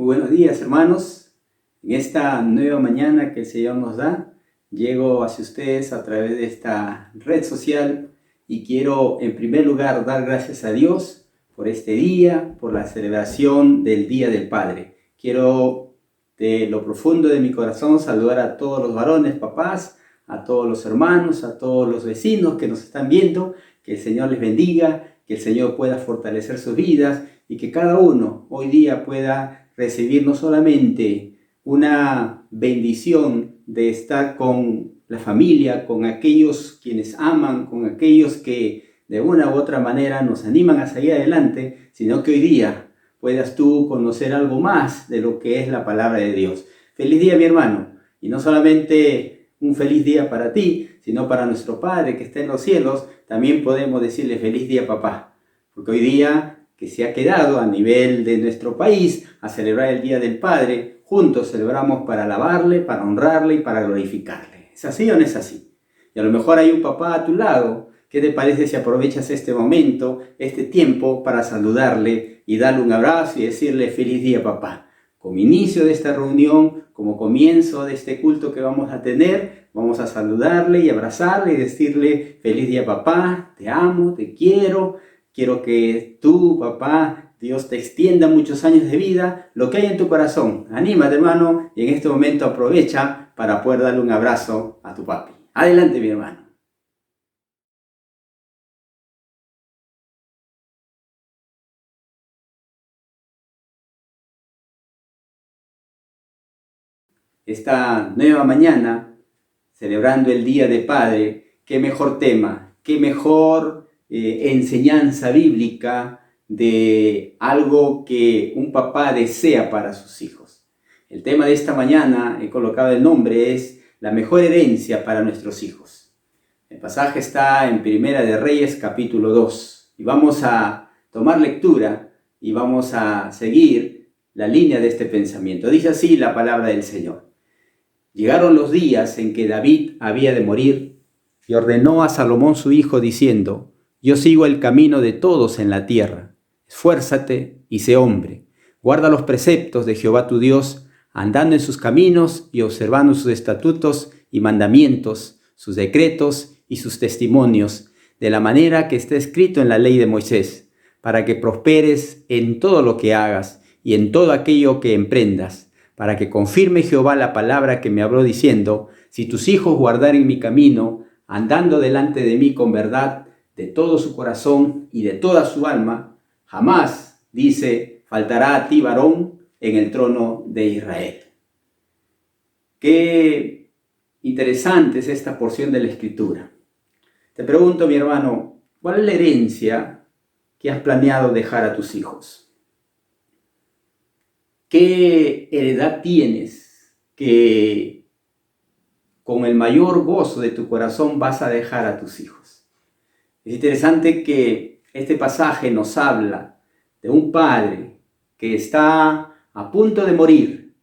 Muy buenos días, hermanos. En esta nueva mañana que el Señor nos da, llego hacia ustedes a través de esta red social y quiero en primer lugar dar gracias a Dios por este día, por la celebración del Día del Padre. Quiero de lo profundo de mi corazón saludar a todos los varones, papás, a todos los hermanos, a todos los vecinos que nos están viendo. Que el Señor les bendiga, que el Señor pueda fortalecer sus vidas y que cada uno hoy día pueda recibir no solamente una bendición de estar con la familia, con aquellos quienes aman, con aquellos que de una u otra manera nos animan a seguir adelante, sino que hoy día puedas tú conocer algo más de lo que es la palabra de Dios. Feliz día, mi hermano, y no solamente un feliz día para ti, sino para nuestro Padre que está en los cielos. También podemos decirle feliz día, papá, porque hoy día que se ha quedado a nivel de nuestro país a celebrar el Día del Padre, juntos celebramos para alabarle, para honrarle y para glorificarle. ¿Es así o no es así? Y a lo mejor hay un papá a tu lado. ¿Qué te parece si aprovechas este momento, este tiempo, para saludarle y darle un abrazo y decirle feliz día, papá? Como inicio de esta reunión, como comienzo de este culto que vamos a tener, vamos a saludarle y abrazarle y decirle feliz día, papá, te amo, te quiero. Quiero que tú, papá, Dios te extienda muchos años de vida, lo que hay en tu corazón. Anímate, hermano, y en este momento aprovecha para poder darle un abrazo a tu papi. Adelante, mi hermano. Esta nueva mañana, celebrando el Día de Padre, qué mejor tema, qué mejor enseñanza bíblica de algo que un papá desea para sus hijos. El tema de esta mañana, he colocado el nombre, es la mejor herencia para nuestros hijos. El pasaje está en Primera de Reyes, capítulo 2. Y vamos a tomar lectura y vamos a seguir la línea de este pensamiento. Dice así la palabra del Señor. Llegaron los días en que David había de morir y ordenó a Salomón su hijo diciendo: Yo sigo el camino de todos en la tierra. Esfuérzate y sé hombre. Guarda los preceptos de Jehová tu Dios, andando en sus caminos y observando sus estatutos y mandamientos, sus decretos y sus testimonios, de la manera que está escrito en la ley de Moisés, para que prosperes en todo lo que hagas y en todo aquello que emprendas, para que confirme Jehová la palabra que me habló diciendo: si tus hijos guardaren mi camino, andando delante de mí con verdad, de todo su corazón y de toda su alma, jamás, dice, faltará a ti varón en el trono de Israel. Qué interesante es esta porción de la Escritura. Te pregunto, mi hermano, ¿cuál es la herencia que has planeado dejar a tus hijos? ¿Qué heredad tienes que con el mayor gozo de tu corazón vas a dejar a tus hijos? Es interesante que este pasaje nos habla de un padre que está a punto de morir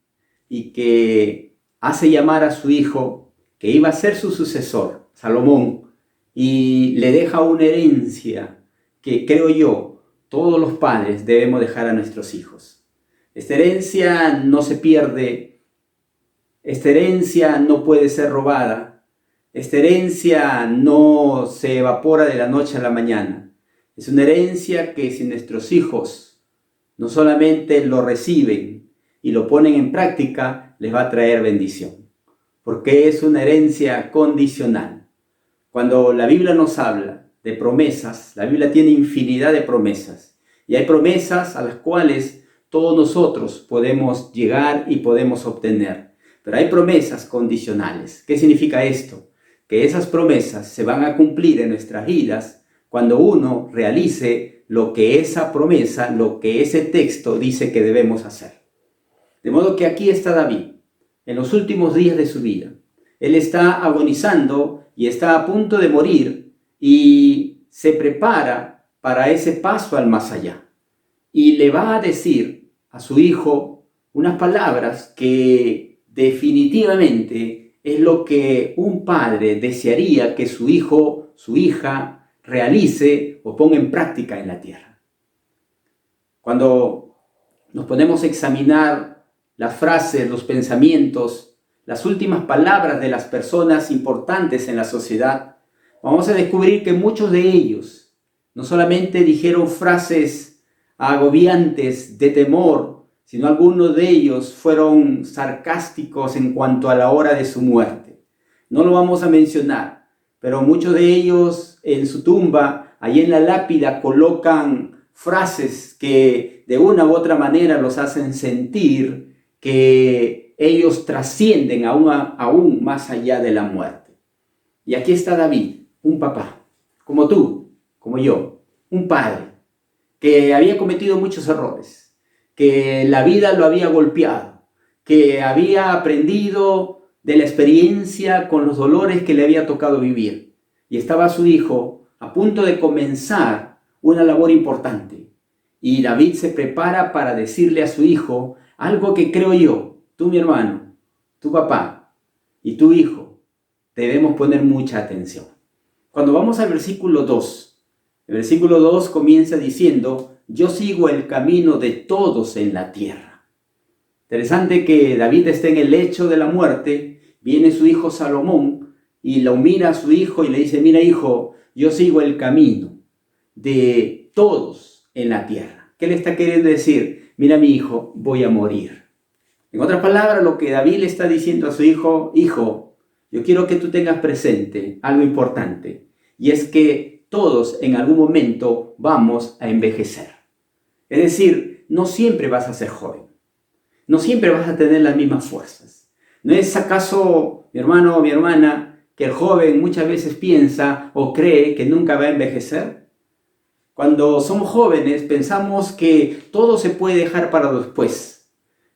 y que hace llamar a su hijo, que iba a ser su sucesor, Salomón, y le deja una herencia que, creo yo, todos los padres debemos dejar a nuestros hijos. Esta herencia no se pierde, esta herencia no puede ser robada, esta herencia no se evapora de la noche a la mañana. Es una herencia que si nuestros hijos no solamente lo reciben y lo ponen en práctica, les va a traer bendición, porque es una herencia condicional. Cuando la Biblia nos habla de promesas, la Biblia tiene infinidad de promesas, y hay promesas a las cuales todos nosotros podemos llegar y podemos obtener. Pero hay promesas condicionales. ¿Qué significa esto? Que esas promesas se van a cumplir en nuestras vidas cuando uno realice lo que esa promesa, lo que ese texto dice que debemos hacer. De modo que aquí está David, en los últimos días de su vida. Él está agonizando y está a punto de morir y se prepara para ese paso al más allá. Y le va a decir a su hijo unas palabras que definitivamente es lo que un padre desearía que su hijo, su hija, realice o ponga en práctica en la tierra. Cuando nos ponemos a examinar las frases, los pensamientos, las últimas palabras de las personas importantes en la sociedad, vamos a descubrir que muchos de ellos no solamente dijeron frases agobiantes de temor, sino algunos de ellos fueron sarcásticos en cuanto a la hora de su muerte. No lo vamos a mencionar, pero muchos de ellos en su tumba, allí en la lápida, colocan frases que de una u otra manera los hacen sentir que ellos trascienden aún más allá de la muerte. Y aquí está David, un papá, como tú, como yo, un padre, que había cometido muchos errores, que la vida lo había golpeado, que había aprendido de la experiencia con los dolores que le había tocado vivir. Y estaba su hijo a punto de comenzar una labor importante. Y David se prepara para decirle a su hijo algo que creo yo, tú mi hermano, tu papá y tu hijo, debemos poner mucha atención. Cuando vamos al versículo 2, el versículo 2 comienza diciendo, yo sigo el camino de todos en la tierra. Interesante que David esté en el lecho de la muerte, viene su hijo Salomón y lo mira a su hijo y le dice, mira hijo, yo sigo el camino de todos en la tierra. ¿Qué le está queriendo decir? Mira mi hijo, voy a morir. En otras palabras, lo que David le está diciendo a su hijo, hijo, yo quiero que tú tengas presente algo importante, y es que todos en algún momento vamos a envejecer. Es decir, no siempre vas a ser joven, no siempre vas a tener las mismas fuerzas. ¿No es acaso, mi hermano o mi hermana, que el joven muchas veces piensa o cree que nunca va a envejecer? Cuando somos jóvenes pensamos que todo se puede dejar para después,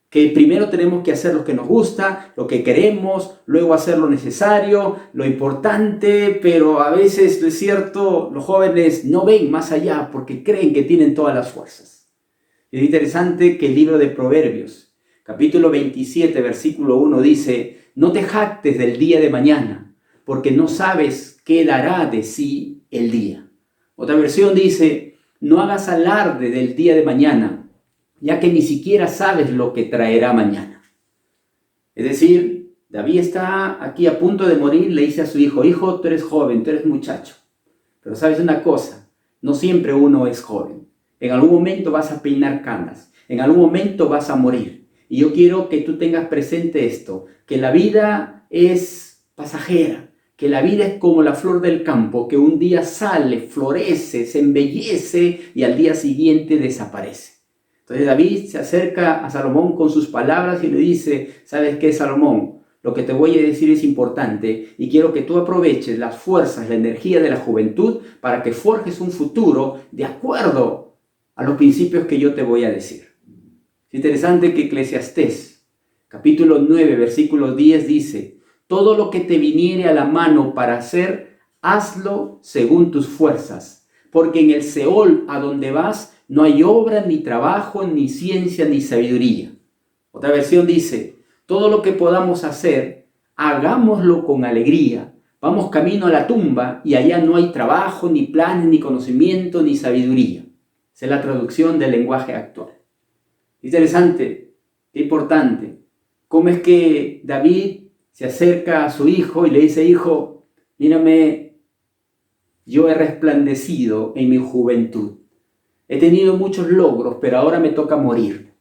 que primero tenemos que hacer lo que nos gusta, lo que queremos, luego hacer lo necesario, lo importante, pero a veces, es cierto, los jóvenes no ven más allá porque creen que tienen todas las fuerzas. Es interesante que el libro de Proverbios, capítulo 27, versículo 1 dice, no te jactes del día de mañana, porque no sabes qué dará de sí el día. Otra versión dice, no hagas alarde del día de mañana, ya que ni siquiera sabes lo que traerá mañana. Es decir, David está aquí a punto de morir, le dice a su hijo, hijo, tú eres joven, tú eres muchacho, pero sabes una cosa, no siempre uno es joven. En algún momento vas a peinar canas, en algún momento vas a morir. Y yo quiero que tú tengas presente esto, que la vida es pasajera, que la vida es como la flor del campo, que un día sale, florece, se embellece y al día siguiente desaparece. Entonces David se acerca a Salomón con sus palabras y le dice, ¿sabes qué, Salomón? Lo que te voy a decir es importante y quiero que tú aproveches las fuerzas, la energía de la juventud para que forjes un futuro de acuerdo a los principios que yo te voy a decir. Es interesante que Eclesiastés, capítulo 9, versículo 10 dice, todo lo que te viniere a la mano para hacer, hazlo según tus fuerzas, porque en el Seol a donde vas no hay obra, ni trabajo, ni ciencia, ni sabiduría. Otra versión dice, todo lo que podamos hacer, hagámoslo con alegría. Vamos camino a la tumba y allá no hay trabajo, ni planes, ni conocimiento, ni sabiduría. Esa es la traducción del lenguaje actual. Interesante, qué importante. ¿Cómo es que David se acerca a su hijo y le dice, hijo, mírame, yo he resplandecido en mi juventud. He tenido muchos logros, pero ahora me toca morir.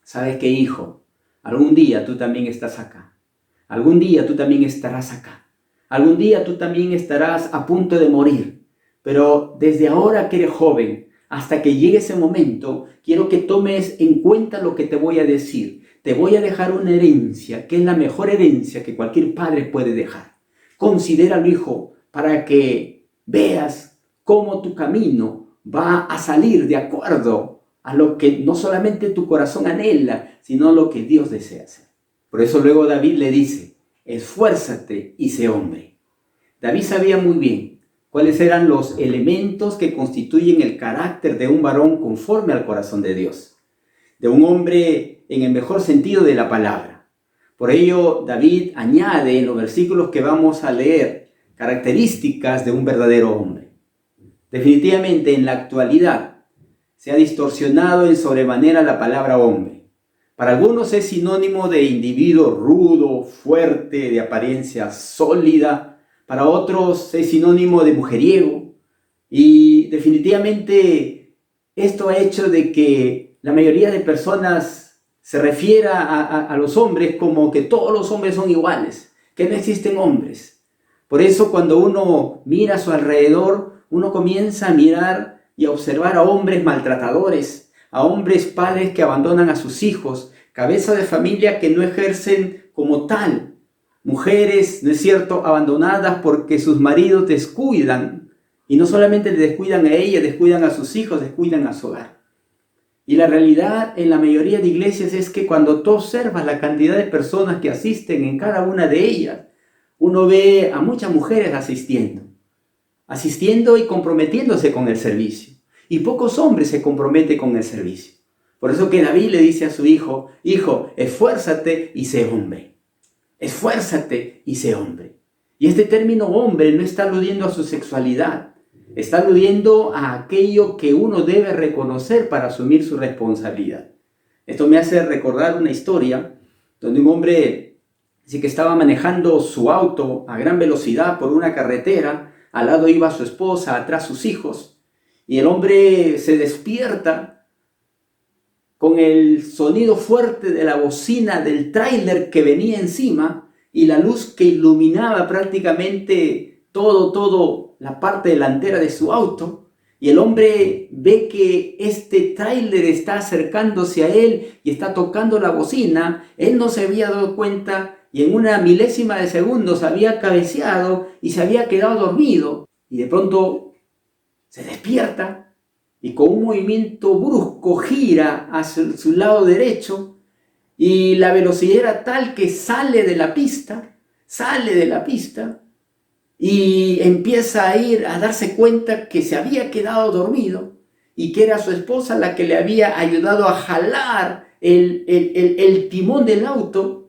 ¿Sabes qué, hijo? Algún día tú también estás acá. Algún día tú también estarás acá. Algún día tú también estarás a punto de morir. Pero desde ahora que eres joven, hasta que llegue ese momento, quiero que tomes en cuenta lo que te voy a decir. Te voy a dejar una herencia, que es la mejor herencia que cualquier padre puede dejar. Considéralo, hijo, para que veas cómo tu camino va a salir de acuerdo a lo que no solamente tu corazón anhela, sino lo que Dios desea hacer. Por eso luego David le dice, esfuérzate y sé hombre. David sabía muy bien cuáles eran los elementos que constituyen el carácter de un varón conforme al corazón de Dios, de un hombre en el mejor sentido de la palabra. Por ello, David añade en los versículos que vamos a leer características de un verdadero hombre. Definitivamente en la actualidad se ha distorsionado en sobremanera la palabra hombre. Para algunos es sinónimo de individuo rudo, fuerte, de apariencia sólida. Para otros es sinónimo de mujeriego. Y definitivamente esto ha hecho de que la mayoría de personas se refiera a los hombres como que todos los hombres son iguales, que no existen hombres. Por eso cuando uno mira a su alrededor, uno comienza a mirar y a observar a hombres maltratadores, a hombres padres que abandonan a sus hijos, cabeza de familia que no ejercen como tal, mujeres, ¿no es cierto?, abandonadas porque sus maridos descuidan, y no solamente descuidan a ellas, descuidan a sus hijos, descuidan a su hogar. Y la realidad en la mayoría de iglesias es que cuando tú observas la cantidad de personas que asisten en cada una de ellas, uno ve a muchas mujeres asistiendo y comprometiéndose con el servicio. Y pocos hombres se comprometen con el servicio. Por eso que David le dice a su hijo, hijo, esfuérzate y sé hombre. Esfuérzate y sé hombre. Y este término hombre no está aludiendo a su sexualidad. Está aludiendo a aquello que uno debe reconocer para asumir su responsabilidad. Esto me hace recordar una historia donde un hombre sí que estaba manejando su auto a gran velocidad por una carretera. Al lado iba su esposa, atrás sus hijos. Y el hombre se despierta con el sonido fuerte de la bocina del tráiler que venía encima y la luz que iluminaba prácticamente todo la parte delantera de su auto. Y el hombre ve que este tráiler está acercándose a él y está tocando la bocina. Él no se había dado cuenta y en una milésima de segundos había cabeceado y se había quedado dormido. Y de pronto se despierta y con un movimiento brusco gira hacia su lado derecho y la velocidad era tal que sale de la pista y empieza a darse cuenta que se había quedado dormido y que era su esposa la que le había ayudado a jalar el timón del auto.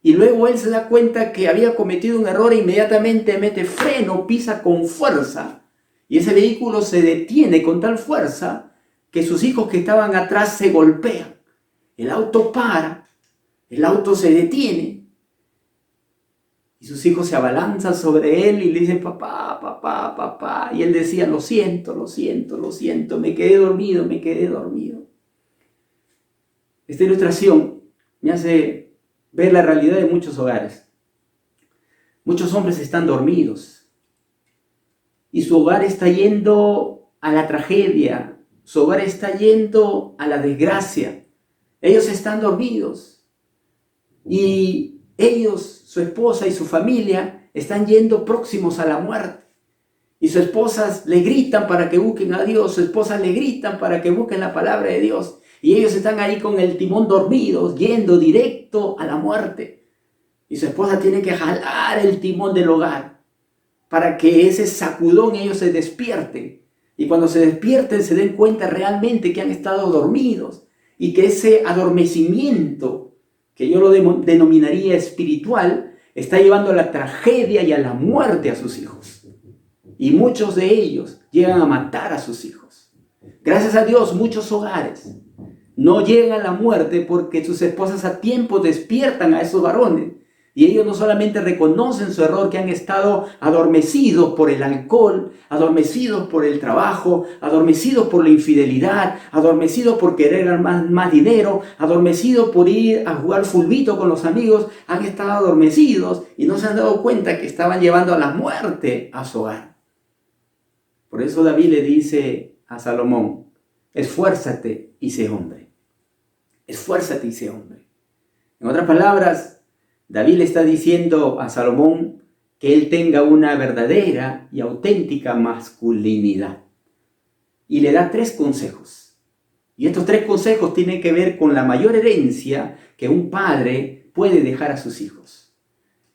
Y luego él se da cuenta que había cometido un error e inmediatamente mete freno, pisa con fuerza. Y ese vehículo se detiene con tal fuerza que sus hijos que estaban atrás se golpean. El auto para, el auto se detiene. Y sus hijos se abalanzan sobre él y le dicen, papá, papá, papá. Y él decía, lo siento, me quedé dormido. Esta ilustración me hace ver la realidad de muchos hogares. Muchos hombres están dormidos y su hogar está yendo a la tragedia, su hogar está yendo a la desgracia. Ellos están dormidos y ellos, su esposa y su familia, están yendo próximos a la muerte. Y sus esposas le gritan para que busquen a Dios, sus esposas le gritan para que busquen la palabra de Dios. Y ellos están ahí con el timón dormidos, yendo directo a la muerte. Y su esposa tiene que jalar el timón del hogar para que ese sacudón ellos se despierten. Y cuando se despierten se den cuenta realmente que han estado dormidos. Y que ese adormecimiento, que yo lo denominaría espiritual, está llevando a la tragedia y a la muerte a sus hijos. Y muchos de ellos llegan a matar a sus hijos. Gracias a Dios, muchos hogares no llegan a la muerte porque sus esposas a tiempo despiertan a esos varones. Y ellos no solamente reconocen su error, que han estado adormecidos por el alcohol, adormecidos por el trabajo, adormecidos por la infidelidad, adormecidos por querer ganar más dinero, adormecidos por ir a jugar fulbito con los amigos, han estado adormecidos y no se han dado cuenta que estaban llevando a la muerte a su hogar. Por eso David le dice a Salomón, esfuérzate y sé hombre. Esfuérzate y sé hombre. En otras palabras, David le está diciendo a Salomón que él tenga una verdadera y auténtica masculinidad. Y le da 3 consejos. Y estos 3 consejos tienen que ver con la mayor herencia que un padre puede dejar a sus hijos.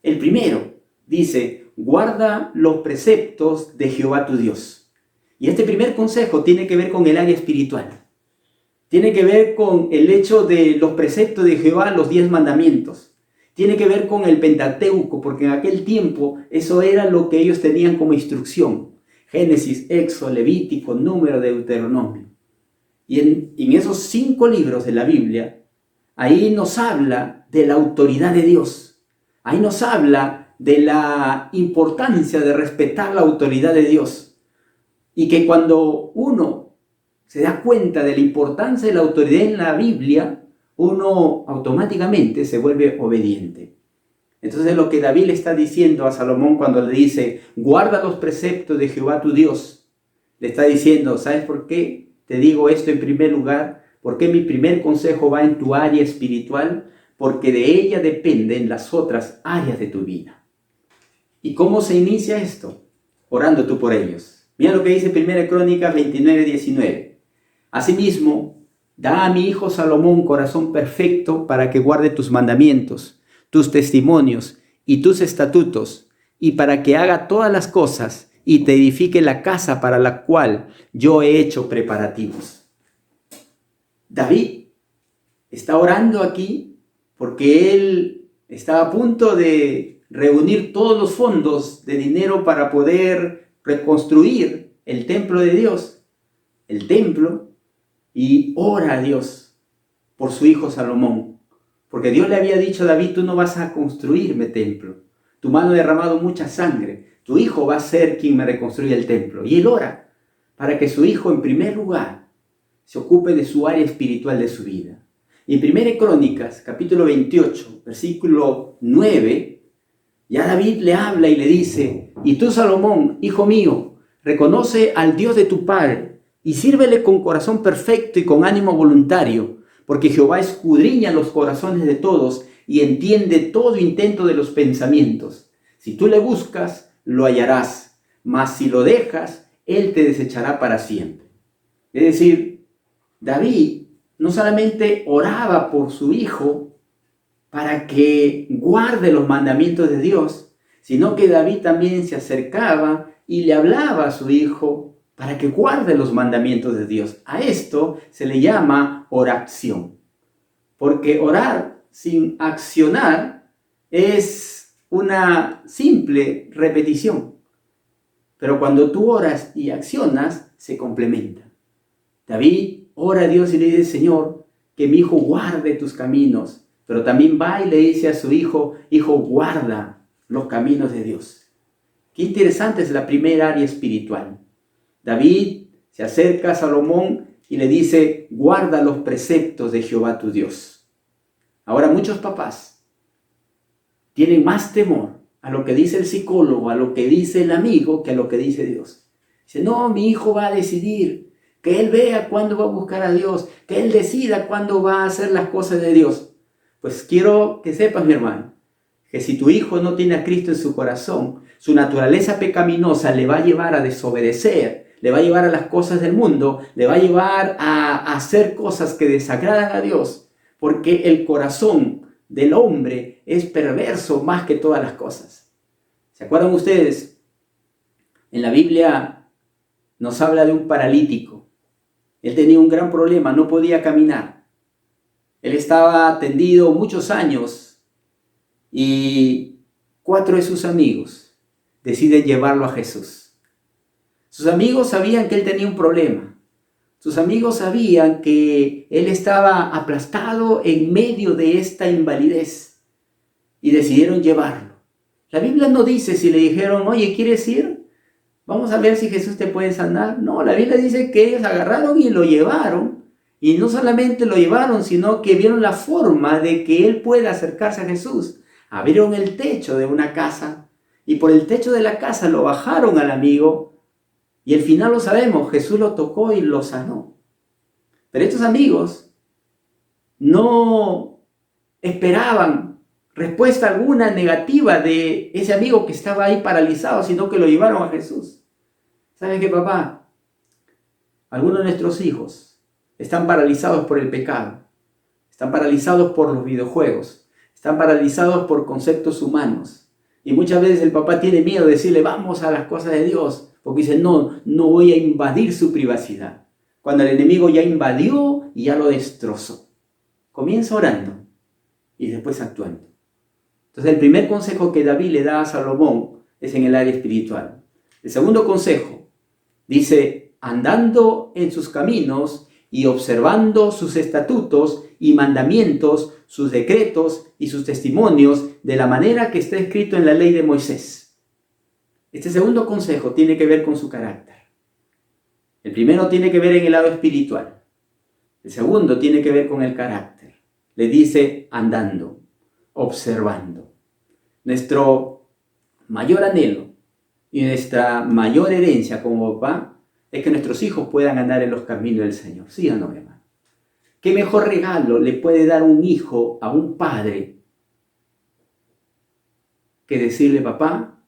El primero dice, guarda los preceptos de Jehová tu Dios. Y este primer consejo tiene que ver con el área espiritual. Tiene que ver con el hecho de los preceptos de Jehová, los 10 mandamientos. Tiene que ver con el Pentateuco, porque en aquel tiempo eso era lo que ellos tenían como instrucción. Génesis, Éxodo, Levítico, Número, Deuteronomio. Y en esos 5 libros de la Biblia, ahí nos habla de la autoridad de Dios. Ahí nos habla de la importancia de respetar la autoridad de Dios. Y que cuando uno se da cuenta de la importancia de la autoridad en la Biblia, uno automáticamente se vuelve obediente. Entonces lo que David le está diciendo a Salomón cuando le dice, guarda los preceptos de Jehová tu Dios, le está diciendo, ¿sabes por qué te digo esto en primer lugar? Porque mi primer consejo va en tu área espiritual, porque de ella dependen las otras áreas de tu vida. ¿Y cómo se inicia esto? Orando tú por ellos. Mira lo que dice 1 Crónicas 29:19. Asimismo, da a mi hijo Salomón un corazón perfecto para que guarde tus mandamientos, tus testimonios y tus estatutos, y para que haga todas las cosas y te edifique la casa para la cual yo he hecho preparativos. David está orando aquí porque él está a punto de reunir todos los fondos de dinero para poder reconstruir el templo de Dios, el templo, y ora a Dios por su hijo Salomón. Porque Dios le había dicho a David, tú no vas a construirme templo. Tu mano ha derramado mucha sangre. Tu hijo va a ser quien me reconstruya el templo. Y él ora para que su hijo, en primer lugar, se ocupe de su área espiritual de su vida. Y en 1 Crónicas, capítulo 28, versículo 9, ya David le habla y le dice, y tú, Salomón, hijo mío, reconoce al Dios de tu padre y sírvele con corazón perfecto y con ánimo voluntario, porque Jehová escudriña los corazones de todos y entiende todo intento de los pensamientos. Si tú le buscas, lo hallarás, mas si lo dejas, él te desechará para siempre. Es decir, David no solamente oraba por su hijo para que guarde los mandamientos de Dios, sino que David también se acercaba y le hablaba a su hijo para que guarde los mandamientos de Dios. A esto se le llama oración. Porque orar sin accionar es una simple repetición. Pero cuando tú oras y accionas, se complementa. David ora a Dios y le dice, Señor, que mi hijo guarde tus caminos. Pero también va y le dice a su hijo, hijo, guarda los caminos de Dios. Qué interesante es la primera área espiritual. David se acerca a Salomón y le dice, guarda los preceptos de Jehová tu Dios. Ahora muchos papás tienen más temor a lo que dice el psicólogo, a lo que dice el amigo, que a lo que dice Dios. Dice, no, mi hijo va a decidir, que él vea cuándo va a buscar a Dios, que él decida cuándo va a hacer las cosas de Dios. Pues quiero que sepas, mi hermano, que si tu hijo no tiene a Cristo en su corazón, su naturaleza pecaminosa le va a llevar a desobedecer, le va a llevar a las cosas del mundo, le va a llevar a hacer cosas que desagradan a Dios, porque el corazón del hombre es perverso más que todas las cosas. ¿Se acuerdan ustedes? En la Biblia nos habla de un paralítico. Él tenía un gran problema, no podía caminar. Él estaba tendido muchos años y 4 de sus amigos deciden llevarlo a Jesús. Sus amigos sabían que él tenía un problema. Sus amigos sabían que él estaba aplastado en medio de esta invalidez y decidieron llevarlo. La Biblia no dice si le dijeron, oye, ¿quieres ir? Vamos a ver si Jesús te puede sanar. No, la Biblia dice que ellos agarraron y lo llevaron. Y no solamente lo llevaron, sino que vieron la forma de que él pueda acercarse a Jesús. Abrieron el techo de una casa y por el techo de la casa lo bajaron al amigo. Y al final lo sabemos, Jesús lo tocó y lo sanó. Pero estos amigos no esperaban respuesta alguna negativa de ese amigo que estaba ahí paralizado, sino que lo llevaron a Jesús. ¿Saben qué, papá? Algunos de nuestros hijos están paralizados por el pecado, están paralizados por los videojuegos, están paralizados por conceptos humanos. Y muchas veces el papá tiene miedo de decirle, vamos a las cosas de Dios. Porque dice, no voy a invadir su privacidad. Cuando el enemigo ya invadió y ya lo destrozó. Comienza orando y después actuando. Entonces el primer consejo que David le da a Salomón es en el área espiritual. El segundo consejo dice, andando en sus caminos y observando sus estatutos y mandamientos, sus decretos y sus testimonios, de la manera que está escrito en la ley de Moisés. Este segundo consejo tiene que ver con su carácter. El primero tiene que ver en el lado espiritual. El segundo tiene que ver con el carácter. Le dice andando, observando. Nuestro mayor anhelo y nuestra mayor herencia como papá es que nuestros hijos puedan andar en los caminos del Señor. ¿Sí o no, mi hermano? ¿Qué mejor regalo le puede dar un hijo a un padre que decirle: papá,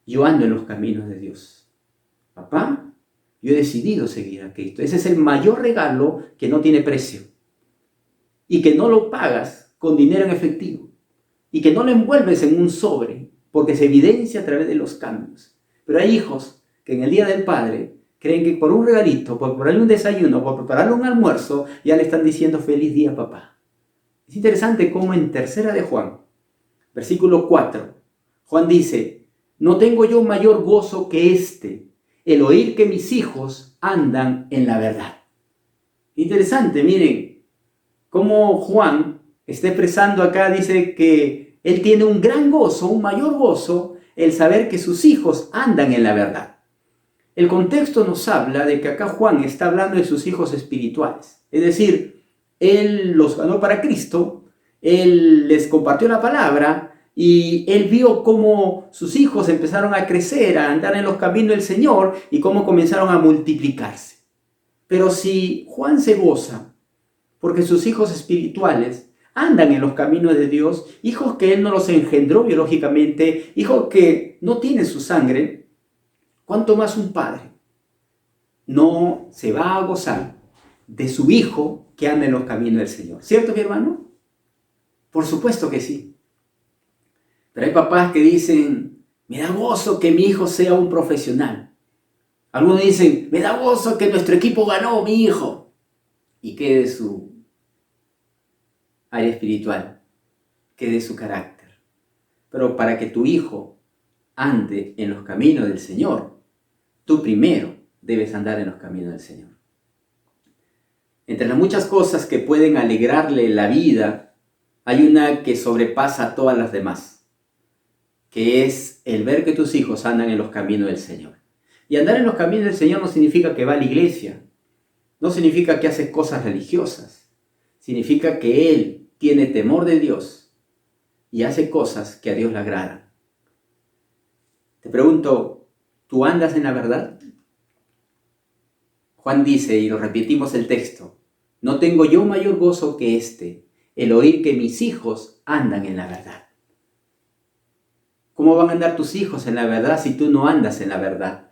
yo ando en los caminos de Dios? Papá, yo he decidido seguir a Cristo. Ese es el mayor regalo que no tiene precio y que no lo pagas con dinero en efectivo y que no lo envuelves en un sobre, porque se evidencia a través de los cambios. Pero hay hijos que en el Día del Padre creen que por un regalito, por prepararle un desayuno, por prepararle un almuerzo, ya le están diciendo feliz día, papá. Es interesante cómo en Tercera de Juan, versículo 4, Juan dice: no tengo yo mayor gozo que el oír que mis hijos andan en la verdad. Interesante, miren, cómo Juan está expresando acá, dice que él tiene un gran gozo, un mayor gozo, el saber que sus hijos andan en la verdad. El contexto nos habla de que acá Juan está hablando de sus hijos espirituales. Es decir, él los ganó para Cristo, él les compartió la palabra y él vio cómo sus hijos empezaron a crecer, a andar en los caminos del Señor y cómo comenzaron a multiplicarse. Pero si Juan se goza porque sus hijos espirituales andan en los caminos de Dios, hijos que él no los engendró biológicamente, hijos que no tienen su sangre, ¿cuánto más un padre no se va a gozar de su hijo que anda en los caminos del Señor? ¿Cierto, mi hermano? Por supuesto que sí. Pero hay papás que dicen: me da gozo que mi hijo sea un profesional. Algunos dicen: me da gozo que nuestro equipo ganó, mi hijo. ¿Y qué de su área espiritual? ¿Qué de su carácter? Pero para que tu hijo ande en los caminos del Señor, tú primero debes andar en los caminos del Señor. Entre las muchas cosas que pueden alegrarle la vida, hay una que sobrepasa a todas las demás, que es el ver que tus hijos andan en los caminos del Señor. Y andar en los caminos del Señor no significa que va a la iglesia, no significa que hace cosas religiosas, significa que él tiene temor de Dios y hace cosas que a Dios le agradan. Te pregunto, ¿tú andas en la verdad? Juan dice, y lo repetimos el texto: no tengo yo mayor gozo que el oír que mis hijos andan en la verdad. ¿Cómo van a andar tus hijos en la verdad si tú no andas en la verdad?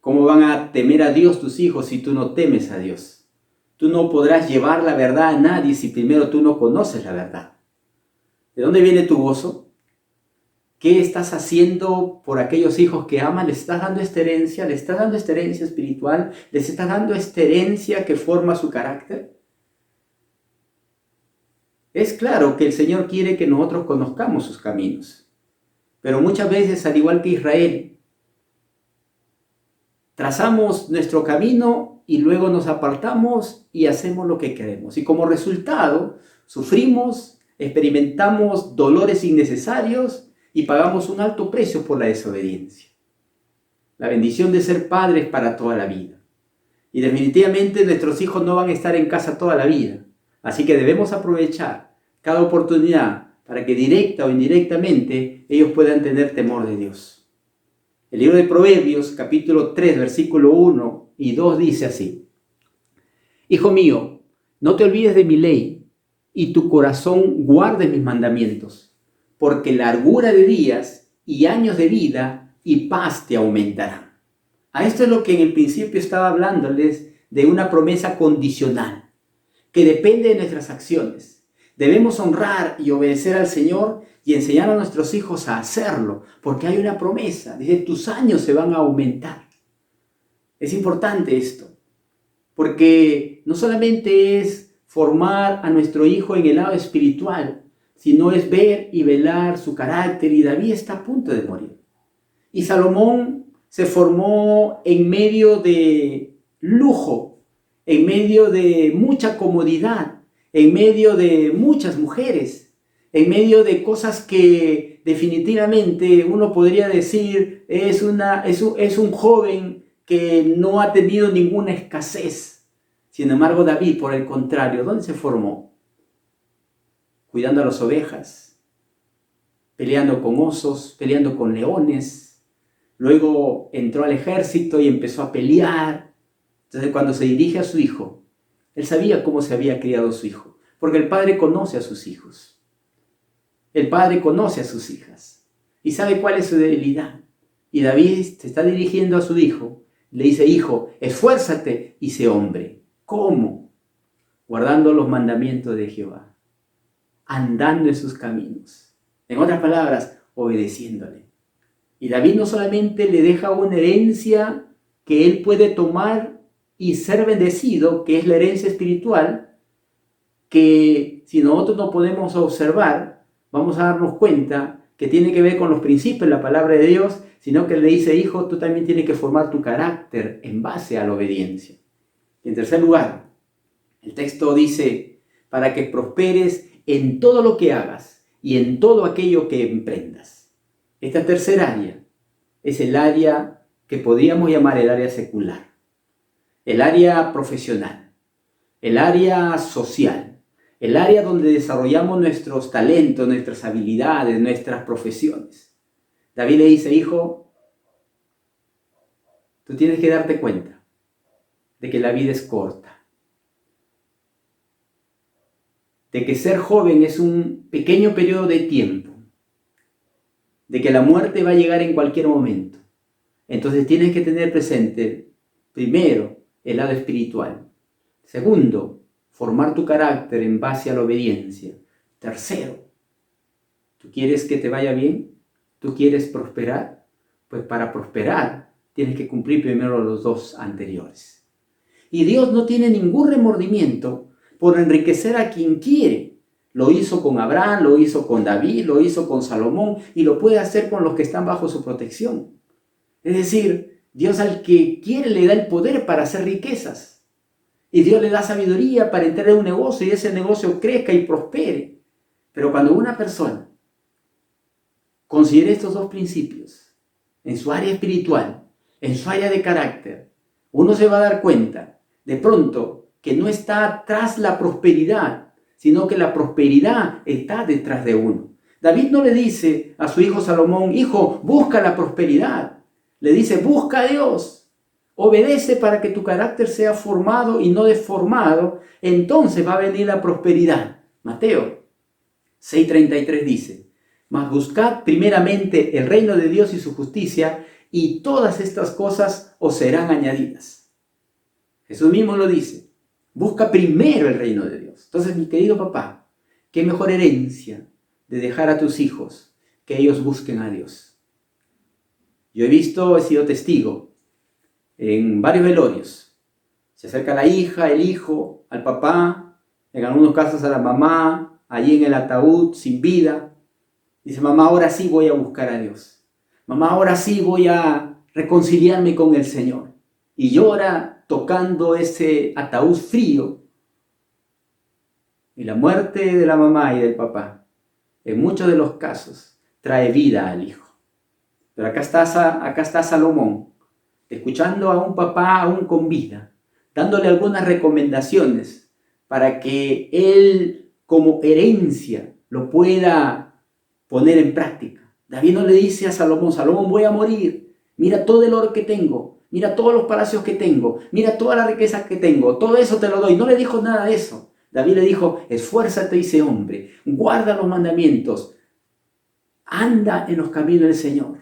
¿Cómo van a temer a Dios tus hijos si tú no temes a Dios? Tú no podrás llevar la verdad a nadie si primero tú no conoces la verdad. ¿De dónde viene tu gozo? ¿Qué estás haciendo por aquellos hijos que amas? ¿Les estás dando esta herencia? ¿Les estás dando esta herencia espiritual? ¿Les estás dando esta herencia que forma su carácter? Es claro que el Señor quiere que nosotros conozcamos sus caminos, pero muchas veces, al igual que Israel, trazamos nuestro camino y luego nos apartamos y hacemos lo que queremos. Y como resultado, sufrimos, experimentamos dolores innecesarios y pagamos un alto precio por la desobediencia. La bendición de ser padres para toda la vida. Y definitivamente nuestros hijos no van a estar en casa toda la vida. Así que debemos aprovechar cada oportunidad para que directa o indirectamente ellos puedan tener temor de Dios. El libro de Proverbios, capítulo 3, versículo 1 y 2 dice así: Hijo mío, no te olvides de mi ley y tu corazón guarde mis mandamientos, porque largura de días y años de vida y paz te aumentarán. A esto es lo que en el principio estaba hablándoles, de una promesa condicional, que depende de nuestras acciones. Debemos honrar y obedecer al Señor y enseñar a nuestros hijos a hacerlo, porque hay una promesa. Dice, tus años se van a aumentar. Es importante esto, porque no solamente es formar a nuestro hijo en el lado espiritual, sino es ver y velar su carácter, y David está a punto de morir. Y Salomón se formó en medio de lujo, en medio de mucha comodidad, en medio de muchas mujeres, en medio de cosas que definitivamente uno podría decir es un joven que no ha tenido ninguna escasez. Sin embargo, David, por el contrario, ¿dónde se formó? Cuidando a las ovejas, peleando con osos, peleando con leones. Luego entró al ejército y empezó a pelear. Entonces, cuando se dirige a su hijo, él sabía cómo se había criado su hijo, porque el padre conoce a sus hijos. El padre conoce a sus hijas y sabe cuál es su debilidad. Y David se está dirigiendo a su hijo. Le dice: hijo, esfuérzate y sé hombre. ¿Cómo? Guardando los mandamientos de Jehová, andando en sus caminos. En otras palabras, obedeciéndole. Y David no solamente le deja una herencia que él puede tomar y ser bendecido, que es la herencia espiritual, que si nosotros no podemos observar, vamos a darnos cuenta que tiene que ver con los principios de la palabra de Dios, sino que le dice: hijo, tú también tienes que formar tu carácter en base a la obediencia. Y en tercer lugar, el texto dice: para que prosperes en todo lo que hagas y en todo aquello que emprendas. Esta tercera área es el área que podríamos llamar el área secular, el área profesional, el área social, el área donde desarrollamos nuestros talentos, nuestras habilidades, nuestras profesiones. David le dice: hijo, tú tienes que darte cuenta de que la vida es corta, de que ser joven es un pequeño periodo de tiempo, de que la muerte va a llegar en cualquier momento. Entonces tienes que tener presente, primero, el lado espiritual. Segundo, formar tu carácter en base a la obediencia. Tercero, ¿tú quieres que te vaya bien? ¿Tú quieres prosperar? Pues para prosperar tienes que cumplir primero los dos anteriores. Y Dios no tiene ningún remordimiento por enriquecer a quien quiere. Lo hizo con Abraham, lo hizo con David, lo hizo con Salomón y lo puede hacer con los que están bajo su protección. Es decir, Dios al que quiere le da el poder para hacer riquezas. Y Dios le da sabiduría para entrar en un negocio y ese negocio crezca y prospere. Pero cuando una persona considere estos dos principios en su área espiritual, en su área de carácter, uno se va a dar cuenta de pronto que no está tras la prosperidad, sino que la prosperidad está detrás de uno. David no le dice a su hijo Salomón: hijo, busca la prosperidad. Le dice: busca a Dios, obedece para que tu carácter sea formado y no deformado, entonces va a venir la prosperidad. Mateo 6:33 dice: mas buscad primeramente el reino de Dios y su justicia, y todas estas cosas os serán añadidas. Jesús mismo lo dice: busca primero el reino de Dios. Entonces, mi querido papá, qué mejor herencia de dejar a tus hijos que ellos busquen a Dios. Yo he sido testigo en varios velorios. Se acerca la hija, el hijo, al papá, en algunos casos a la mamá, allí en el ataúd, sin vida. Dice: mamá, ahora sí voy a buscar a Dios. Mamá, ahora sí voy a reconciliarme con el Señor. Y llora tocando ese ataúd frío. Y la muerte de la mamá y del papá, en muchos de los casos, trae vida al hijo. Pero acá está Salomón, escuchando a un papá aún con vida, dándole algunas recomendaciones para que él, como herencia, lo pueda poner en práctica. David no le dice a Salomón: Salomón, voy a morir, mira todo el oro que tengo, mira todos los palacios que tengo, mira toda la riqueza que tengo, todo eso te lo doy. No le dijo nada de eso. David le dijo: esfuérzate y sé hombre, guarda los mandamientos, anda en los caminos del Señor,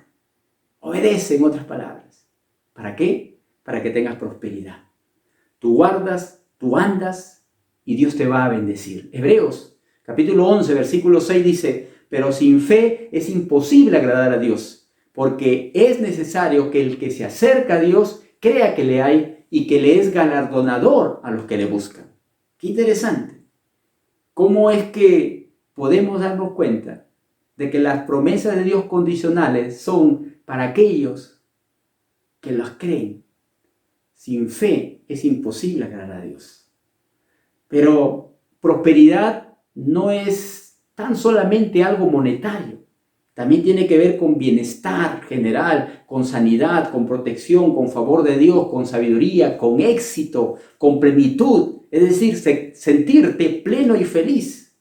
obedece, en otras palabras. ¿Para qué? Para que tengas prosperidad. Tú guardas, tú andas y Dios te va a bendecir. Hebreos capítulo 11, versículo 6 dice: pero sin fe es imposible agradar a Dios, porque es necesario que el que se acerca a Dios crea que le hay y que le es galardonador a los que le buscan. Qué interesante. ¿Cómo es que podemos darnos cuenta de que las promesas de Dios condicionales son para aquellos que las creen? sin fe es imposible agradar a Dios. Pero prosperidad no es tan solamente algo monetario. También tiene que ver con bienestar general, con sanidad, con protección, con favor de Dios, con sabiduría, con éxito, con plenitud. Es decir, sentirte pleno y feliz.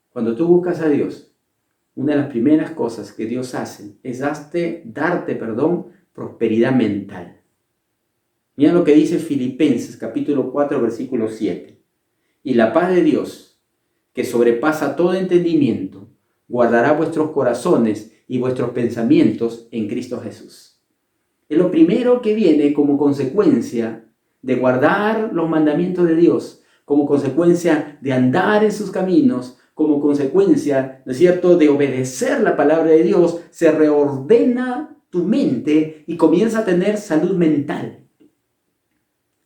Cuando tú buscas a Dios, una de las primeras cosas que Dios hace es darte prosperidad mental. Mira lo que dice Filipenses capítulo 4, versículo 7. Y la paz de Dios, que sobrepasa todo entendimiento, guardará vuestros corazones y vuestros pensamientos en Cristo Jesús. Es lo primero que viene como consecuencia de guardar los mandamientos de Dios, como consecuencia de andar en sus caminos, como consecuencia, ¿no es cierto?, de obedecer la palabra de Dios, se reordena tu mente y comienza a tener salud mental.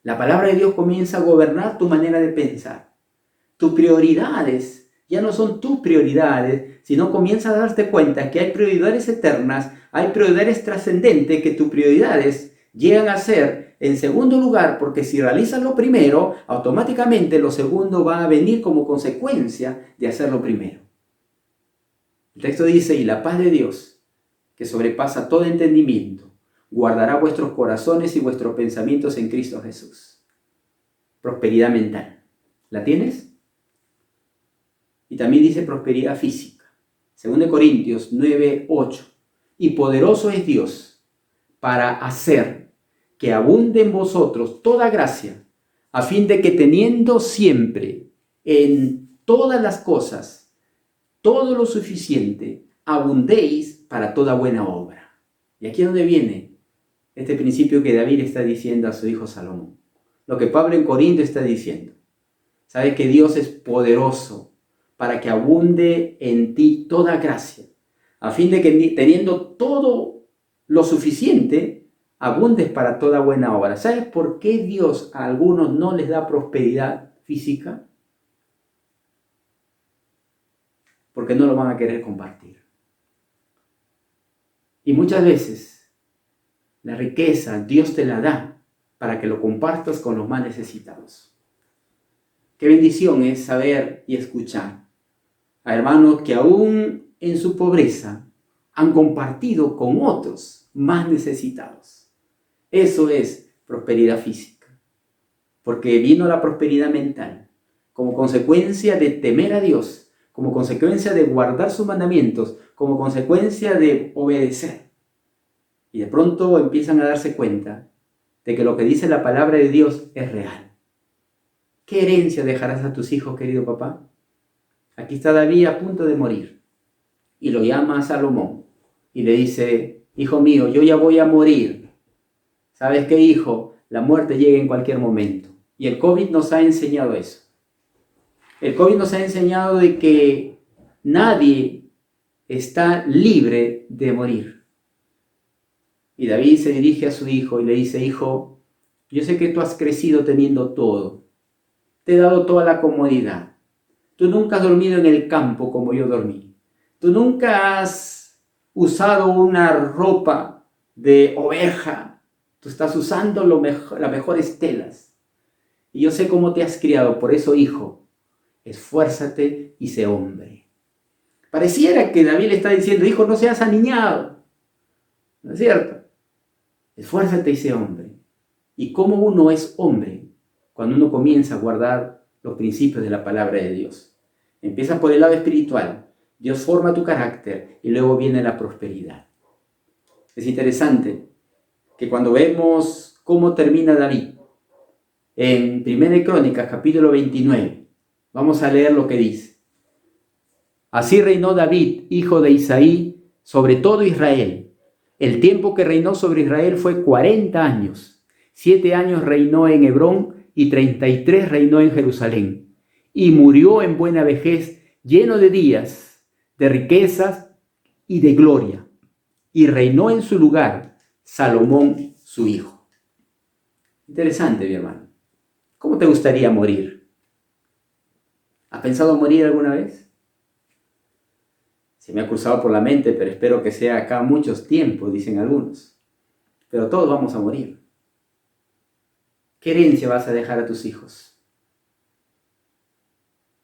La palabra de Dios comienza a gobernar tu manera de pensar. Tus prioridades ya no son tus prioridades, sino comienzas a darte cuenta que hay prioridades eternas, hay prioridades trascendentes, que tus prioridades llegan a ser en segundo lugar, porque si realizas lo primero, automáticamente lo segundo va a venir como consecuencia de hacer lo primero. El texto dice, y la paz de Dios, que sobrepasa todo entendimiento, guardará vuestros corazones y vuestros pensamientos en Cristo Jesús. Prosperidad mental. ¿La tienes? Y también dice prosperidad física. 2 Corintios 9:8. Y poderoso es Dios para hacer que abunde en vosotros toda gracia, a fin de que teniendo siempre en todas las cosas todo lo suficiente, abundéis para toda buena obra. Y aquí es donde viene este principio que David está diciendo a su hijo Salomón. Lo que Pablo en Corinto está diciendo. Sabe que Dios es poderoso para que abunde en ti toda gracia, a fin de que teniendo todo lo suficiente, abundes para toda buena obra. ¿Sabes por qué Dios a algunos no les da prosperidad física? Porque no lo van a querer compartir. Y muchas veces la riqueza Dios te la da para que lo compartas con los más necesitados. Qué bendición es saber y escuchar a hermanos que aún en su pobreza han compartido con otros más necesitados. Eso es prosperidad física. Porque vino la prosperidad mental como consecuencia de temer a Dios, como consecuencia de guardar sus mandamientos, como consecuencia de obedecer. Y de pronto empiezan a darse cuenta de que lo que dice la palabra de Dios es real. ¿Qué herencia dejarás a tus hijos, querido papá? Aquí está David a punto de morir y lo llama a Salomón y le dice, hijo mío, yo ya voy a morir. ¿Sabes qué, hijo? La muerte llega en cualquier momento. Y el COVID nos ha enseñado eso. El COVID nos ha enseñado de que nadie está libre de morir. Y David se dirige a su hijo y le dice, hijo, yo sé que tú has crecido teniendo todo. Te he dado toda la comodidad. Tú nunca has dormido en el campo como yo dormí. Tú nunca has usado una ropa de oveja. Tú estás usando las mejores telas. Y yo sé cómo te has criado. Por eso, hijo, esfuérzate y sé hombre. Pareciera que David le está diciendo, hijo, no seas aniñado. ¿No es cierto? Esfuérzate y sé hombre. ¿Y cómo uno es hombre? Cuando uno comienza a guardar los principios de la palabra de Dios. Empieza por el lado espiritual. Dios forma tu carácter y luego viene la prosperidad. Es interesante que cuando vemos cómo termina David, en 1 Crónicas, capítulo 29, vamos a leer lo que dice. Así reinó David, hijo de Isaí, sobre todo Israel. El tiempo que reinó sobre Israel fue 40 años. 7 años reinó en Hebrón y 33 reinó en Jerusalén. Y murió en buena vejez, lleno de días, de riquezas y de gloria. Y reinó en su lugar Salomón, su hijo. Interesante, mi hermano. ¿Cómo te gustaría morir? ¿Has pensado morir alguna vez? Se me ha cruzado por la mente, pero espero que sea acá muchos tiempos, dicen algunos. pero todos vamos a morir. ¿Qué herencia vas a dejar a tus hijos?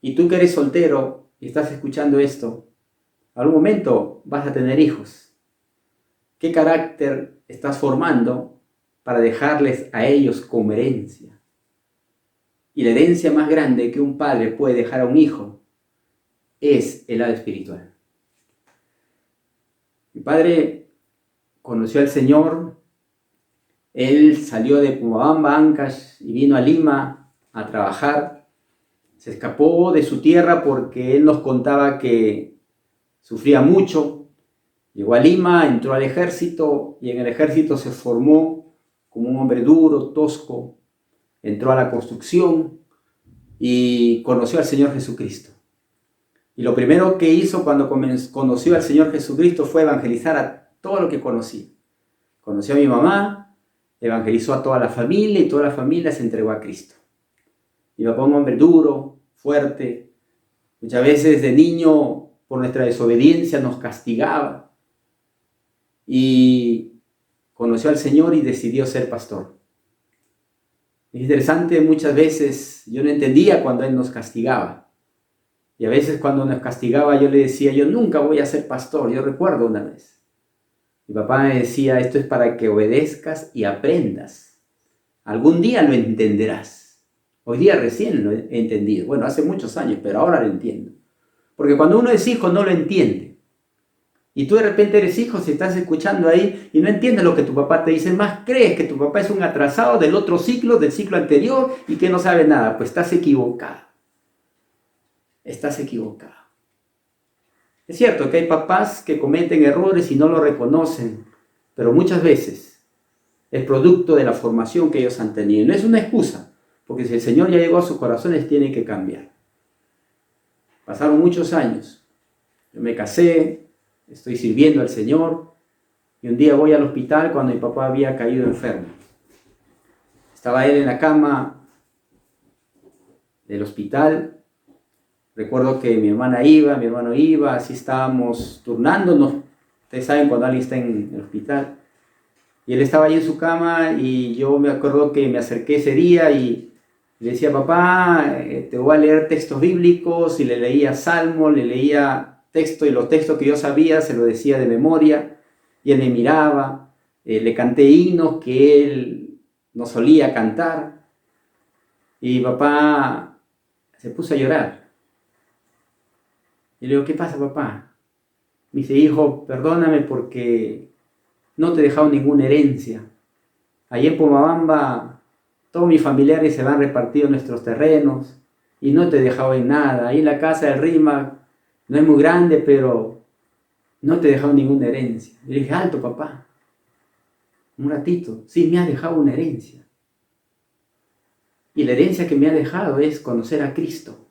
Y tú que eres soltero y estás escuchando esto, algún momento vas a tener hijos. ¿Qué carácter estás formando para dejarles a ellos como herencia? Y la herencia más grande que un padre puede dejar a un hijo es el lado espiritual. Mi padre conoció al Señor. Él salió de Pomabamba, Ancash, y vino a Lima a trabajar. Se escapó de su tierra porque él nos contaba que sufría mucho. Llegó a Lima, entró al ejército y en el ejército se formó como un hombre duro, tosco. Entró a la construcción y conoció al Señor Jesucristo. Y lo primero que hizo cuando conoció al Señor Jesucristo fue evangelizar a todo lo que conocía. Conoció a mi mamá, evangelizó a toda la familia y toda la familia se entregó a Cristo. Mi papá, un hombre duro, fuerte, muchas veces de niño por nuestra desobediencia nos castigaba y conoció al Señor y decidió ser pastor. Es interesante, muchas veces yo no entendía cuando Él nos castigaba. Y a veces cuando nos castigaba yo le decía, yo nunca voy a ser pastor. Yo recuerdo una vez. Mi papá me decía, esto es para que obedezcas y aprendas. Algún día lo entenderás. Hoy día recién lo he entendido. Bueno, hace muchos años, pero ahora lo entiendo. Porque cuando uno es hijo no lo entiende. Y tú de repente eres hijo, si estás escuchando ahí y no entiendes lo que tu papá te dice, más crees que tu papá es un atrasado del otro ciclo, del ciclo anterior y que no sabe nada. Pues estás equivocado. Estás equivocado. Es cierto que hay papás que cometen errores y no lo reconocen, pero muchas veces es producto de la formación que ellos han tenido. No es una excusa, porque si el Señor ya llegó a sus corazones, tiene que cambiar. Pasaron muchos años. Yo me casé, estoy sirviendo al Señor, y un día voy al hospital cuando mi papá había caído enfermo. Estaba él en la cama del hospital. Recuerdo que mi hermano iba, así estábamos turnándonos. Ustedes saben cuando alguien está en el hospital. Y él estaba ahí en su cama y yo me acuerdo que me acerqué ese día y le decía, papá, te voy a leer textos bíblicos, y le leía Salmo, le leía texto y los textos que yo sabía se lo decía de memoria y él me miraba. Le canté himnos que él no solía cantar y papá se puso a llorar. Y le digo, ¿qué pasa, papá? Me dice, hijo, perdóname porque no te he dejado ninguna herencia. Allí en Pomabamba, todos mis familiares se van repartidos nuestros terrenos y no te he dejado en nada. Ahí la casa del Rima no es muy grande, pero no te he dejado ninguna herencia. Y le dije, alto, papá. Un ratito. Sí, me ha dejado una herencia. Y la herencia que me ha dejado es conocer a Cristo.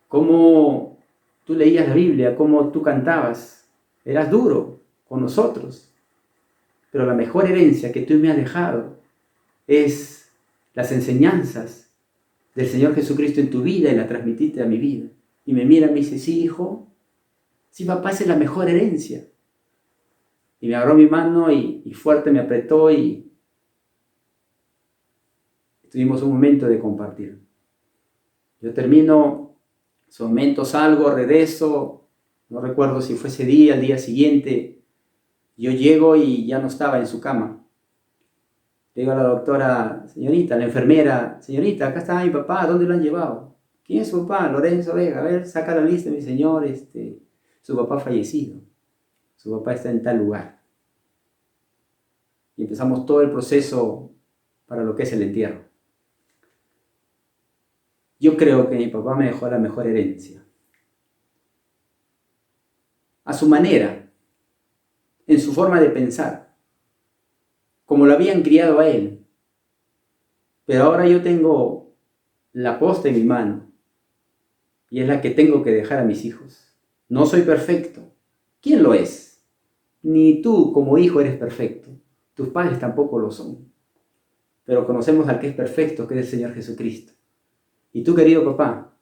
Cómo tú leías la Biblia, cómo tú cantabas. Eras duro con nosotros. Pero la mejor herencia que tú me has dejado es las enseñanzas del Señor Jesucristo en tu vida y la transmitiste a mi vida. Y me mira y me dice, sí, hijo, sí, papá, esa es la mejor herencia. Y me agarró mi mano y fuerte me apretó y tuvimos un momento de compartir. Yo termino, ese momento salgo, regreso, no recuerdo si fue ese día, al día siguiente, yo llego y ya no estaba en su cama. Le digo a la doctora, señorita, la enfermera, señorita, acá está mi papá, ¿dónde lo han llevado? ¿Quién es su papá? Lorenzo Vega, a ver, saca la lista, mi señor, su papá ha fallecido, su papá está en tal lugar. Y empezamos todo el proceso para lo que es el entierro. Yo creo que mi papá me dejó la mejor herencia. A su manera, en su forma de pensar, como lo habían criado a él. Pero ahora yo tengo la posta en mi mano y es la que tengo que dejar a mis hijos. No soy perfecto. ¿Quién lo es? Ni tú como hijo eres perfecto. Tus padres tampoco lo son. Pero conocemos al que es perfecto, que es el Señor Jesucristo. Y tú, querido papá,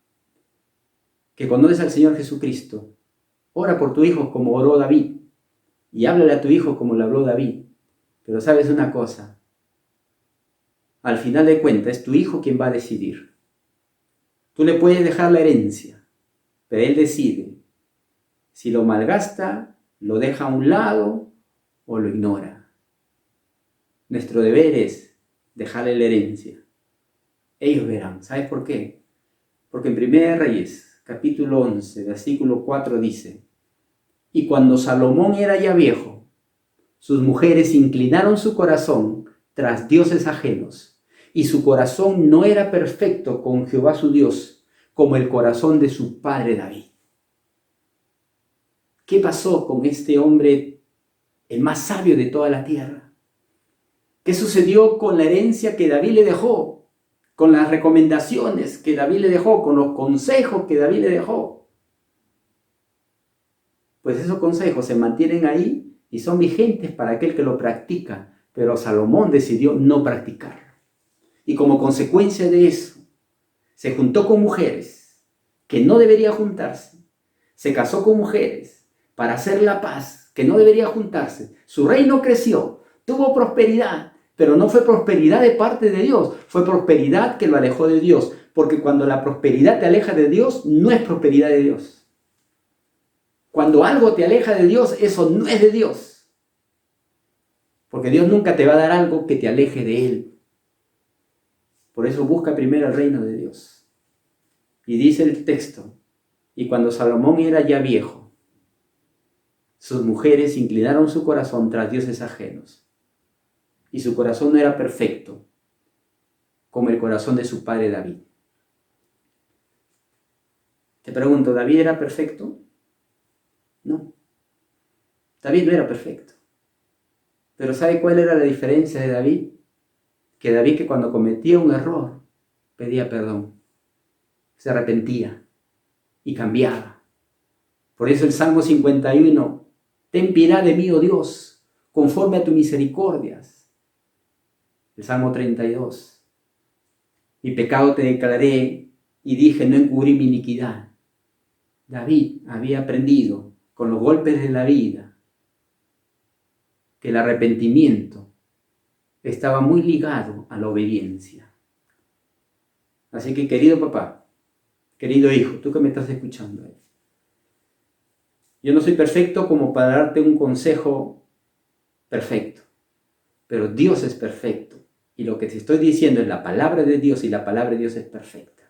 que conoces al Señor Jesucristo, ora por tu hijo como oró David y háblale a tu hijo como le habló David. Pero sabes una cosa, al final de cuentas es tu hijo quien va a decidir. Tú le puedes dejar la herencia, pero él decide si lo malgasta, lo deja a un lado o lo ignora. Nuestro deber es dejarle la herencia. Ellos verán. ¿Sabes por qué? Porque en 1 Reyes, capítulo 11, versículo 4 dice: y cuando Salomón era ya viejo, sus mujeres inclinaron su corazón tras dioses ajenos, y su corazón no era perfecto con Jehová su Dios, como el corazón de su padre David. ¿Qué pasó con este hombre, el más sabio de toda la tierra? ¿Qué sucedió con la herencia que David le dejó? Con las recomendaciones que David le dejó, con los consejos que David le dejó. Pues esos consejos se mantienen ahí y son vigentes para aquel que lo practica, pero Salomón decidió no practicarlo. Y como consecuencia de eso, se juntó con mujeres que no debería juntarse, se casó con mujeres para hacer la paz, que no debería juntarse. Su reino creció, tuvo prosperidad, pero no fue prosperidad de parte de Dios, fue prosperidad que lo alejó de Dios, porque cuando la prosperidad te aleja de Dios, no es prosperidad de Dios. Cuando algo te aleja de Dios, eso no es de Dios, porque Dios nunca te va a dar algo que te aleje de Él. Por eso busca primero el reino de Dios. Y dice el texto: y cuando Salomón era ya viejo, sus mujeres inclinaron su corazón tras dioses ajenos. Y su corazón no era perfecto, como el corazón de su padre David. Te pregunto, ¿David era perfecto? No. David no era perfecto. Pero ¿sabe cuál era la diferencia de David? Que David, que cuando cometía un error, pedía perdón, se arrepentía y cambiaba. Por eso el Salmo 51, ten piedad de mí, oh Dios, conforme a tus misericordias. El Salmo 32, mi pecado te declaré y dije, no encubrí mi iniquidad. David había aprendido con los golpes de la vida que el arrepentimiento estaba muy ligado a la obediencia. Así que, querido papá, querido hijo, tú que me estás escuchando, yo no soy perfecto como para darte un consejo perfecto, pero Dios es perfecto. Y lo que te estoy diciendo es la palabra de Dios, y la palabra de Dios es perfecta.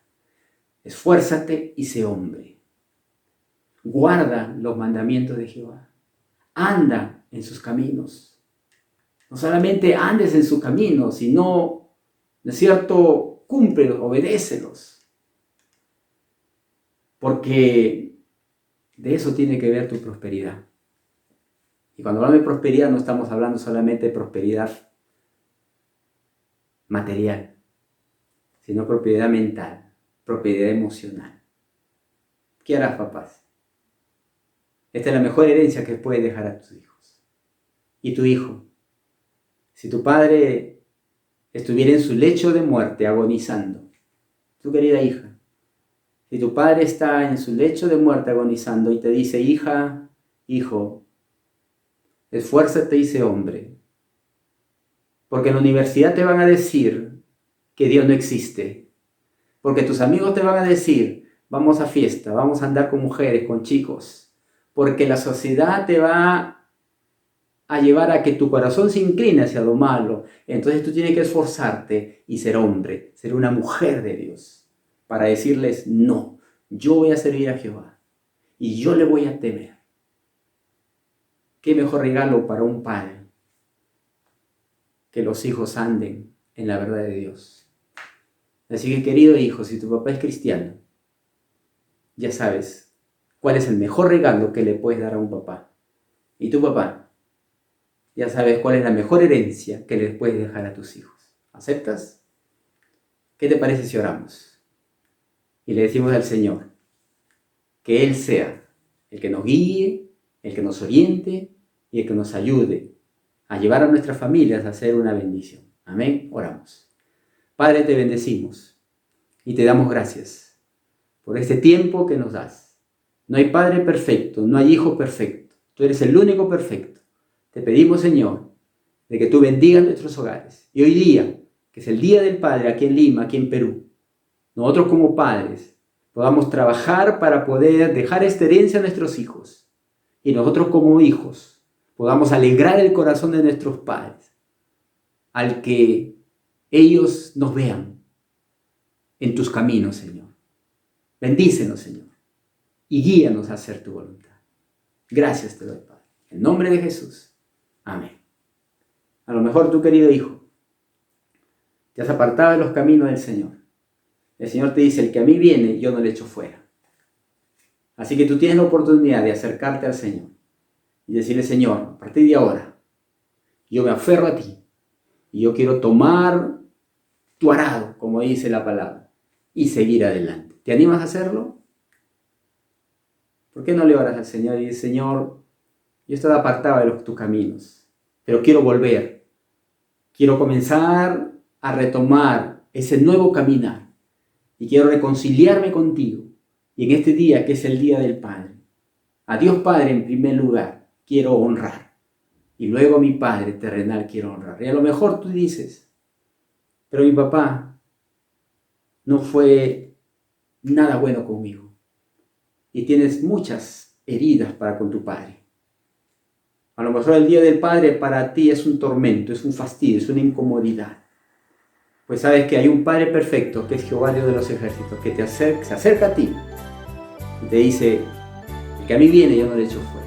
Esfuérzate y sé hombre. Guarda los mandamientos de Jehová. Anda en sus caminos. No solamente andes en su camino, sino, ¿no es cierto?, cúmplelos, obedécelos. Porque de eso tiene que ver tu prosperidad. Y cuando hablamos de prosperidad no estamos hablando solamente de prosperidad material, sino propiedad mental, propiedad emocional. ¿Qué harás, papás? Esta es la mejor herencia que puedes dejar a tus hijos. Y tu hijo, si tu padre estuviera en su lecho de muerte agonizando, tu querida hija, si tu padre está en su lecho de muerte agonizando y te dice, hija, hijo, esfuérzate y sé hombre, porque en la universidad te van a decir que Dios no existe, porque tus amigos te van a decir, vamos a fiesta, vamos a andar con mujeres, con chicos, porque la sociedad te va a llevar a que tu corazón se incline hacia lo malo. Entonces tú tienes que esforzarte y ser hombre, ser una mujer de Dios, para decirles, no, yo voy a servir a Jehová y yo le voy a temer. ¿Qué mejor regalo para un padre que los hijos anden en la verdad de Dios? Así que, querido hijo, si tu papá es cristiano, ya sabes cuál es el mejor regalo que le puedes dar a un papá. Y tu papá, ya sabes cuál es la mejor herencia que les puedes dejar a tus hijos. ¿Aceptas? ¿Qué te parece si oramos? Y le decimos al Señor que Él sea el que nos guíe, el que nos oriente y el que nos ayude a llevar a nuestras familias a ser una bendición. Amén. Oramos. Padre, te bendecimos y te damos gracias por este tiempo que nos das. No hay padre perfecto, no hay hijo perfecto. Tú eres el único perfecto. Te pedimos, Señor, de que tú bendigas nuestros hogares. Y hoy día, que es el Día del Padre aquí en Lima, aquí en Perú, nosotros como padres podamos trabajar para poder dejar esta herencia a nuestros hijos. Y nosotros como hijos podamos alegrar el corazón de nuestros padres al que ellos nos vean en tus caminos, Señor. Bendícenos, Señor, y guíanos a hacer tu voluntad. Gracias te doy, Padre. En nombre de Jesús. Amén. A lo mejor tú, querido hijo, te has apartado de los caminos del Señor. El Señor te dice, el que a mí viene, yo no le echo fuera. Así que tú tienes la oportunidad de acercarte al Señor y decirle, Señor, a partir de ahora, yo me aferro a ti y yo quiero tomar tu arado, como dice la palabra, y seguir adelante. ¿Te animas a hacerlo? ¿Por qué no le oras al Señor y dices, Señor, yo estaba apartado de tus caminos, pero quiero volver. Quiero comenzar a retomar ese nuevo caminar y quiero reconciliarme contigo. Y en este día, que es el Día del Padre, a Dios Padre en primer lugar quiero honrar. Y luego a mi Padre terrenal quiero honrar. Y a lo mejor tú dices, pero mi papá no fue nada bueno conmigo. Y tienes muchas heridas para con tu Padre. A lo mejor el Día del Padre para ti es un tormento, es un fastidio, es una incomodidad. Pues sabes que hay un Padre perfecto, que es Jehová Dios de los ejércitos, que se acerca a ti y te dice, el que a mí viene yo no le echo fuera.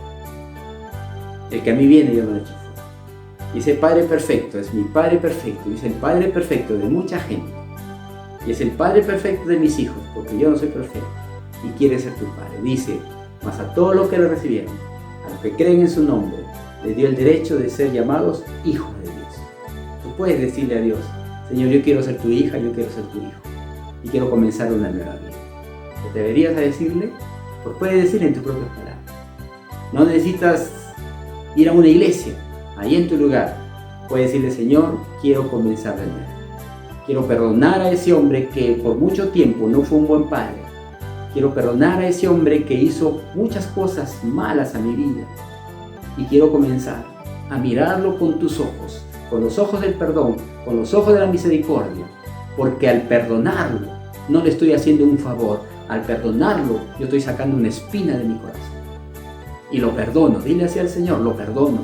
El que a mí viene yo no le echo fuera. Y ese Padre perfecto es mi Padre perfecto, y es el Padre perfecto de mucha gente. Y es el Padre perfecto de mis hijos, porque yo no soy perfecto. Y quiere ser tu Padre. Dice, mas a todos los que le recibieron, a los que creen en su nombre, les dio el derecho de ser llamados hijos de Dios. Tú puedes decirle a Dios, Señor, yo quiero ser tu hija, yo quiero ser tu hijo. Y quiero comenzar una nueva vida. ¿Te deberías a decirle? Pues puedes decirle en tus propias palabras. No necesitas ir a una iglesia, ahí en tu lugar. Puedes decirle, Señor, quiero comenzar de nuevo. Quiero perdonar a ese hombre que por mucho tiempo no fue un buen padre. Quiero perdonar a ese hombre que hizo muchas cosas malas a mi vida. Y quiero comenzar a mirarlo con tus ojos, con los ojos del perdón, con los ojos de la misericordia. Porque al perdonarlo, no le estoy haciendo un favor. Al perdonarlo, yo estoy sacando una espina de mi corazón. Y lo perdono. Dile así al Señor, lo perdono.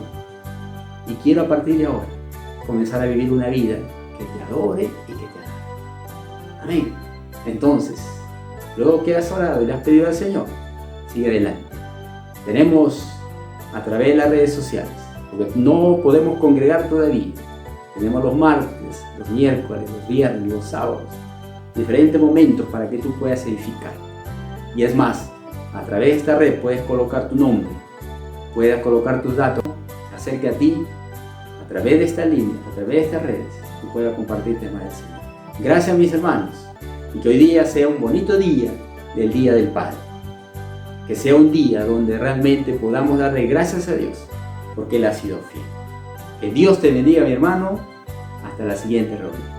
Y quiero a partir de ahora comenzar a vivir una vida que te adore y que te agrade. Amén. Entonces, luego que has orado y le has pedido al Señor, sigue adelante. Tenemos a través de las redes sociales, porque no podemos congregar todavía. Tenemos los martes, los miércoles, los viernes, los sábados, diferentes momentos para que tú puedas edificar. Y es más, a través de esta red puedes colocar tu nombre, puedes colocar tus datos, se acerque a ti, a través de esta línea, a través de estas redes, y pueda compartir temas del Señor. Gracias, mis hermanos, y que hoy día sea un bonito día del Día del Padre. Que sea un día donde realmente podamos darle gracias a Dios, porque Él ha sido fiel. Que Dios te bendiga, mi hermano. Hasta la siguiente reunión.